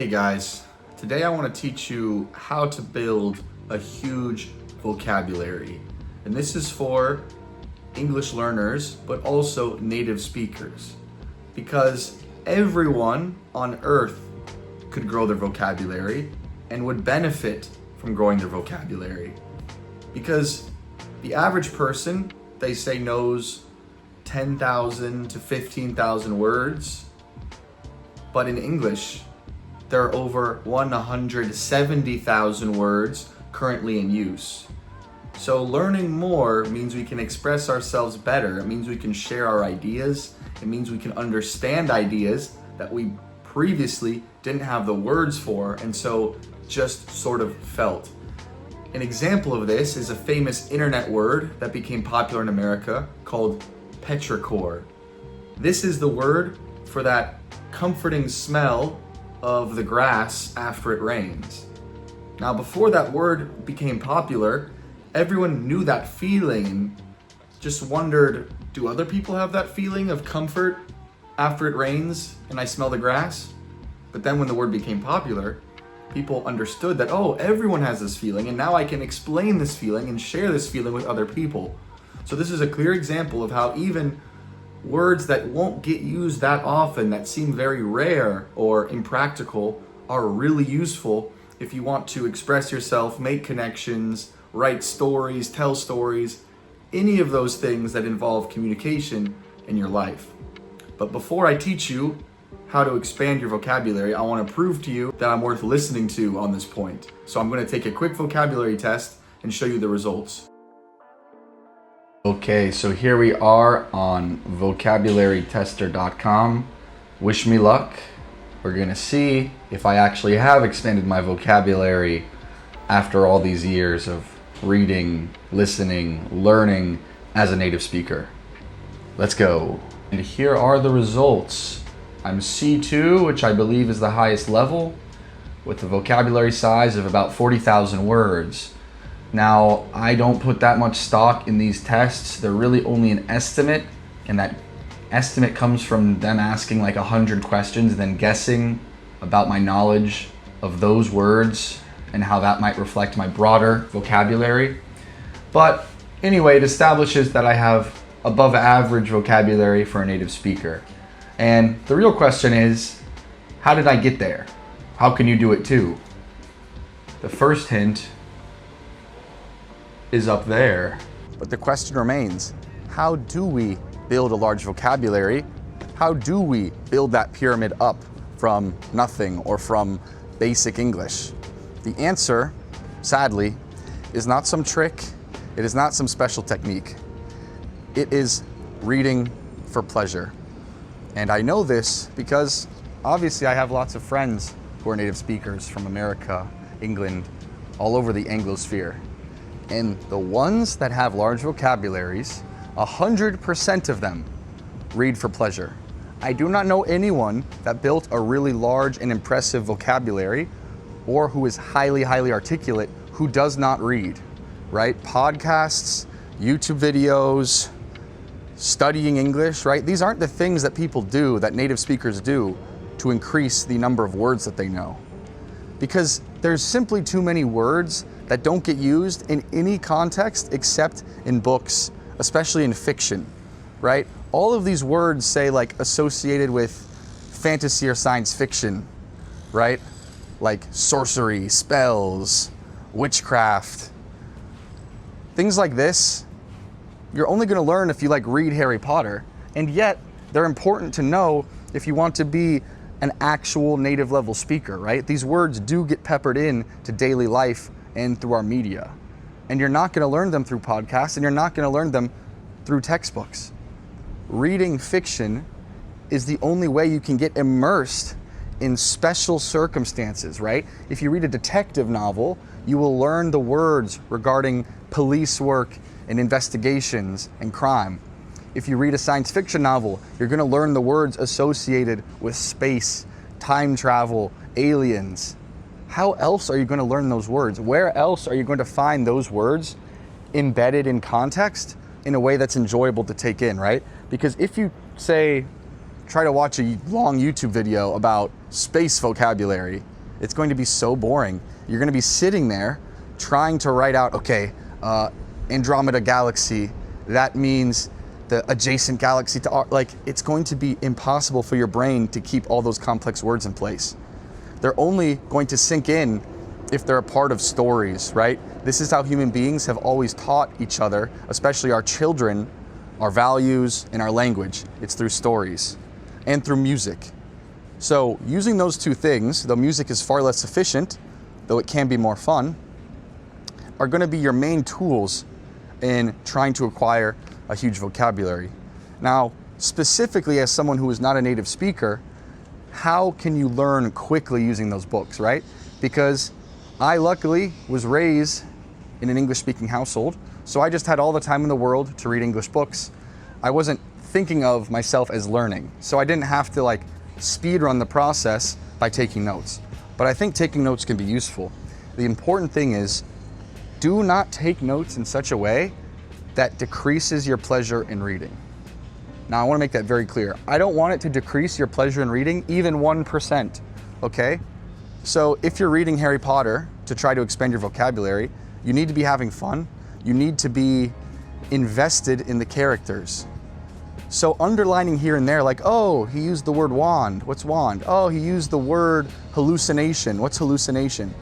Hey guys, today I want to teach you how to build a huge vocabulary. And this is for English learners, but also native speakers. Because everyone on earth could grow their vocabulary and would benefit from growing their vocabulary. Because the average person, they say, knows 10,000 to 15,000 words, but in English, there are over 170,000 words currently in use. So learning more means we can express ourselves better. It means we can share our ideas. It means we can understand ideas that we previously didn't have the words for, and so just sort of felt. An example of this is a famous internet word that became popular in America called petrichor. This is the word for that comforting smell of the grass after it rains. Now, before that word became popular, everyone knew that feeling and just wondered, do other people have that feeling of comfort after it rains and I smell the grass? But then when the word became popular, people understood that, oh, everyone has this feeling, and now I can explain this feeling and share this feeling with other people. So this is a clear example of how even words that won't get used that often, that seem very rare or impractical, are really useful if you want to express yourself, make connections, write stories, tell stories, any of those things that involve communication in your life. But before I teach you how to expand your vocabulary, I want to prove to you that I'm worth listening to on this point. So I'm going to take a quick vocabulary test and show you the results. Okay, so here we are on vocabularytester.com. Wish me luck. We're gonna see if I actually have expanded my vocabulary after all these years of reading, listening, learning as a native speaker. Let's go. And here are the results. I'm C2, which I believe is the highest level, with a vocabulary size of about 40,000 words. Now, I don't put that much stock in these tests. They're really only an estimate, and that estimate comes from them asking like 100 questions and then guessing about my knowledge of those words and how that might reflect my broader vocabulary. But anyway, it establishes that I have above average vocabulary for a native speaker. And the real question is, how did I get there? How can you do it too? The first hint is up there. But the question remains, how do we build a large vocabulary? How do we build that pyramid up from nothing or from basic English? The answer, sadly, is not some trick. It is not some special technique. It is reading for pleasure. And I know this because obviously I have lots of friends who are native speakers from America, England, all over the Anglosphere. And the ones that have large vocabularies, 100% of them read for pleasure. I do not know anyone that built a really large and impressive vocabulary or who is highly, highly articulate who does not read, right? Podcasts, YouTube videos, studying English, right? These aren't the things that people do, that native speakers do to increase the number of words that they know. Because there's simply too many words that don't get used in any context except in books, especially in fiction, right? All of these words say like associated with fantasy or science fiction, right? Like sorcery, spells, witchcraft. Things like this, you're only gonna learn if you like read Harry Potter, and yet they're important to know if you want to be an actual native level speaker, right? These words do get peppered in to daily life and through our media. And you're not gonna learn them through podcasts, and you're not gonna learn them through textbooks. Reading fiction is the only way you can get immersed in special circumstances, right? If you read a detective novel, you will learn the words regarding police work and investigations and crime. If you read a science fiction novel, you're gonna learn the words associated with space, time travel, aliens. How else are you going to learn those words? Where else are you going to find those words embedded in context in a way that's enjoyable to take in, right? Because if you say, try to watch a long YouTube video about space vocabulary, It's going to be so boring. You're going to be sitting there trying to write out, okay, Andromeda Galaxy, that means the adjacent galaxy to our, like, it's going to be impossible for your brain to keep all those complex words in place. They're only going to sink in if they're a part of stories, right? This is how human beings have always taught each other, especially our children, our values and our language. It's through stories and through music. So using those two things, though music is far less efficient, though it can be more fun, are going to be your main tools in trying to acquire a huge vocabulary. Now, specifically as someone who is not a native speaker, how can you learn quickly using those books, right? Because I luckily was raised in an English-speaking household, so I just had all the time in the world to read English books. I wasn't thinking of myself as learning, so I didn't have to like speed run the process by taking notes. But I think taking notes can be useful. The important thing is, do not take notes in such a way that decreases your pleasure in reading. Now I want to make that very clear. I don't want it to decrease your pleasure in reading even 1%, okay? So if you're reading Harry Potter to try to expand your vocabulary, you need to be having fun. You need to be invested in the characters. So underlining here and there, like, oh, he used the word wand. What's wand? Oh, he used the word hallucination. What's hallucination?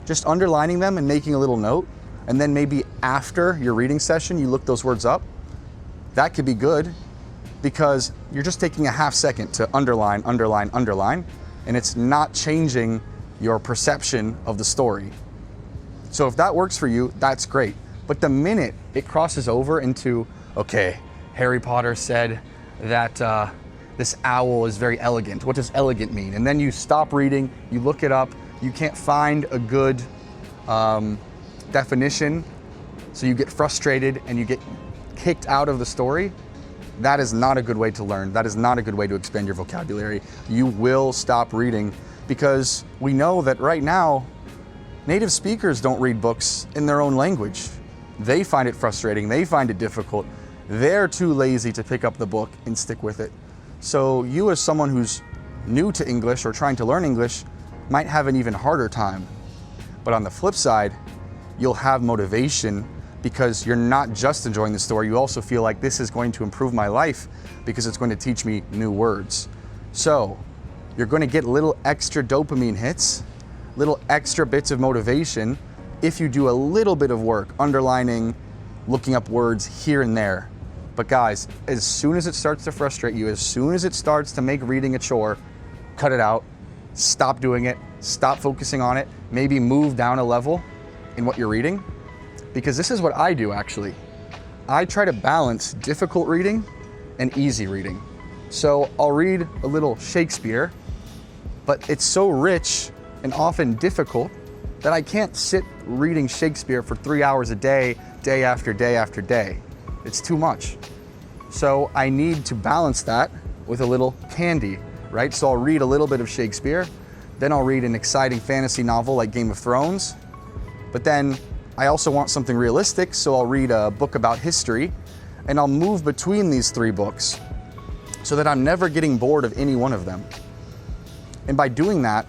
Just underlining them and making a little note, and then maybe after your reading session, you look those words up. That could be good because you're just taking a half second to underline, underline, underline, and it's not changing your perception of the story. So if that works for you, that's great. But the minute it crosses over into, okay, Harry Potter said that this owl is very elegant. What does elegant mean? And then you stop reading, you look it up, you can't find a good definition, so you get frustrated and you get kicked out of the story. That is not a good way to learn. That is not a good way to expand your vocabulary. You will stop reading because we know that right now, native speakers don't read books in their own language. They find it frustrating. They find it difficult. They're too lazy to pick up the book and stick with it. So you as someone who's new to English or trying to learn English might have an even harder time. But on the flip side, you'll have motivation because you're not just enjoying the story, you also feel like this is going to improve my life because it's going to teach me new words. So you're going to get little extra dopamine hits, little extra bits of motivation if you do a little bit of work, underlining, looking up words here and there. But guys, as soon as it starts to frustrate you, as soon as it starts to make reading a chore, cut it out, stop doing it, stop focusing on it, maybe move down a level in what you're reading. Because this is what I do actually. I try to balance difficult reading and easy reading. So I'll read a little Shakespeare, but it's so rich and often difficult that I can't sit reading Shakespeare for 3 hours a day, day after day after day. It's too much. So I need to balance that with a little candy, right? So I'll read a little bit of Shakespeare, then I'll read an exciting fantasy novel like Game of Thrones, but then I also want something realistic, so I'll read a book about history, and I'll move between these three books so that I'm never getting bored of any one of them. And by doing that,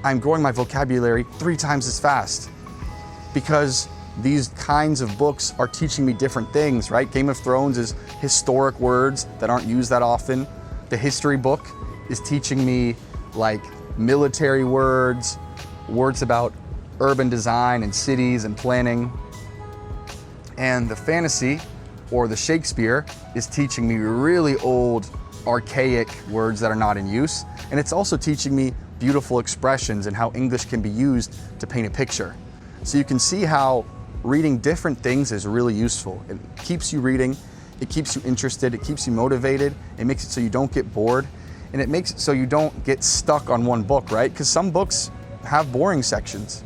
I'm growing my vocabulary 3 times as fast because these kinds of books are teaching me different things, right? Game of Thrones is historic words that aren't used that often. The history book is teaching me like military words, words about urban design and cities and planning. And the fantasy or the Shakespeare is teaching me really old, archaic words that are not in use. And it's also teaching me beautiful expressions and how English can be used to paint a picture. So you can see how reading different things is really useful. It keeps you reading, it keeps you interested, it keeps you motivated, it makes it so you don't get bored, and it makes it so you don't get stuck on one book, right? Because some books have boring sections.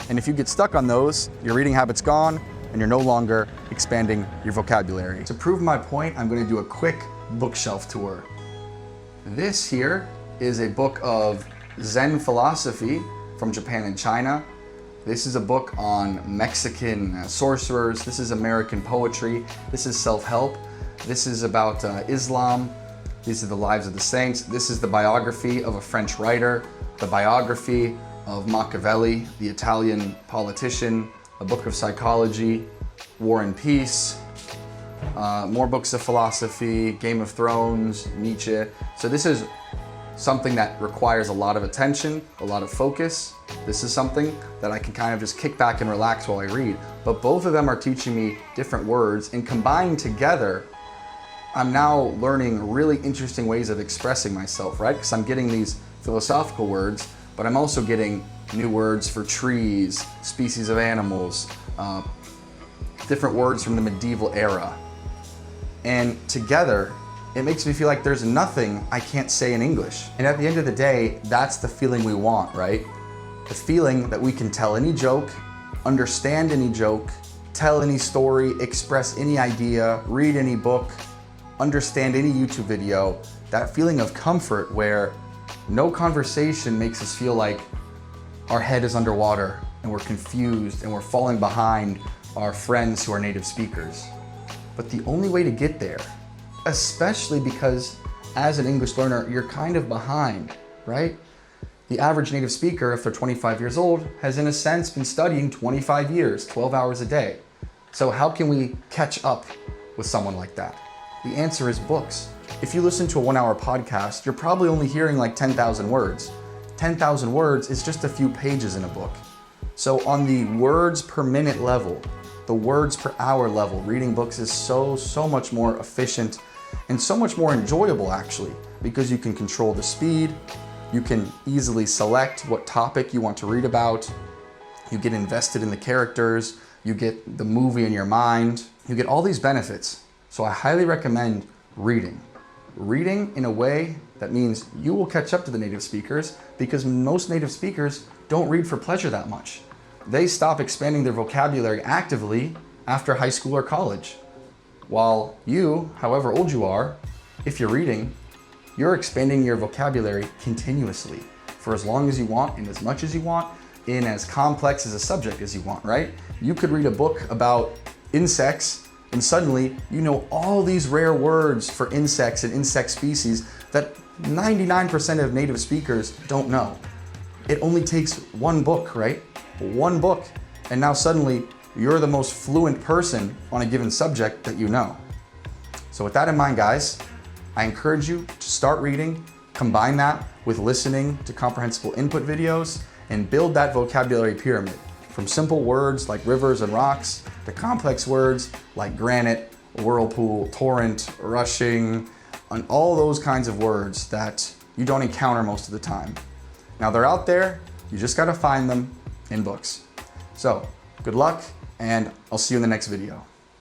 And if you get stuck on those, your reading habit's gone and you're no longer expanding your vocabulary. To prove my point, I'm going to do a quick bookshelf tour. This here is a book of Zen philosophy from Japan and China. This is a book on Mexican sorcerers. This is American poetry. This is self-help. This is about Islam. These are the lives of the saints. This is the biography of a French writer, the biography of Machiavelli, the Italian politician, a book of psychology, War and Peace, more books of philosophy, Game of Thrones, Nietzsche. So this is something that requires a lot of attention, a lot of focus. This is something that I can kind of just kick back and relax while I read. But both of them are teaching me different words, and combined together, I'm now learning really interesting ways of expressing myself, right? Because I'm getting these philosophical words, but I'm also getting new words for trees, species of animals, different words from the medieval era. And together, it makes me feel like there's nothing I can't say in English. And at the end of the day, that's the feeling we want, right? The feeling that we can tell any joke, understand any joke, tell any story, express any idea, read any book, understand any YouTube video. That feeling of comfort where no conversation makes us feel like our head is underwater and we're confused and we're falling behind our friends who are native speakers. But the only way to get there, especially because as an English learner, you're kind of behind, right? The average native speaker, if they're 25 years old, has in a sense been studying 25 years, 12 hours a day. So how can we catch up with someone like that? The answer is books. If you listen to a 1-hour podcast, you're probably only hearing like 10,000 words. 10,000 words is just a few pages in a book. So on the words per minute level, the words per hour level, reading books is so much more efficient and so much more enjoyable actually, because you can control the speed, you can easily select what topic you want to read about, you get invested in the characters, you get the movie in your mind, you get all these benefits. So I highly recommend reading. Reading in a way that means you will catch up to the native speakers, because most native speakers don't read for pleasure that much. They stop expanding their vocabulary actively after high school or college. While you, however old you are, if you're reading, you're expanding your vocabulary continuously for as long as you want and as much as you want in as complex as a subject as you want, right? You could read a book about insects and suddenly you know all these rare words for insects and insect species that 99% of native speakers don't know. It only takes one book, right? One book, and now suddenly you're the most fluent person on a given subject that you know. So with that in mind, guys, I encourage you to start reading, combine that with listening to comprehensible input videos, and build that vocabulary pyramid from simple words like rivers and rocks to complex words like granite, whirlpool, torrent, rushing, and all those kinds of words that you don't encounter most of the time. Now they're out there, you just gotta find them in books. So good luck, and I'll see you in the next video.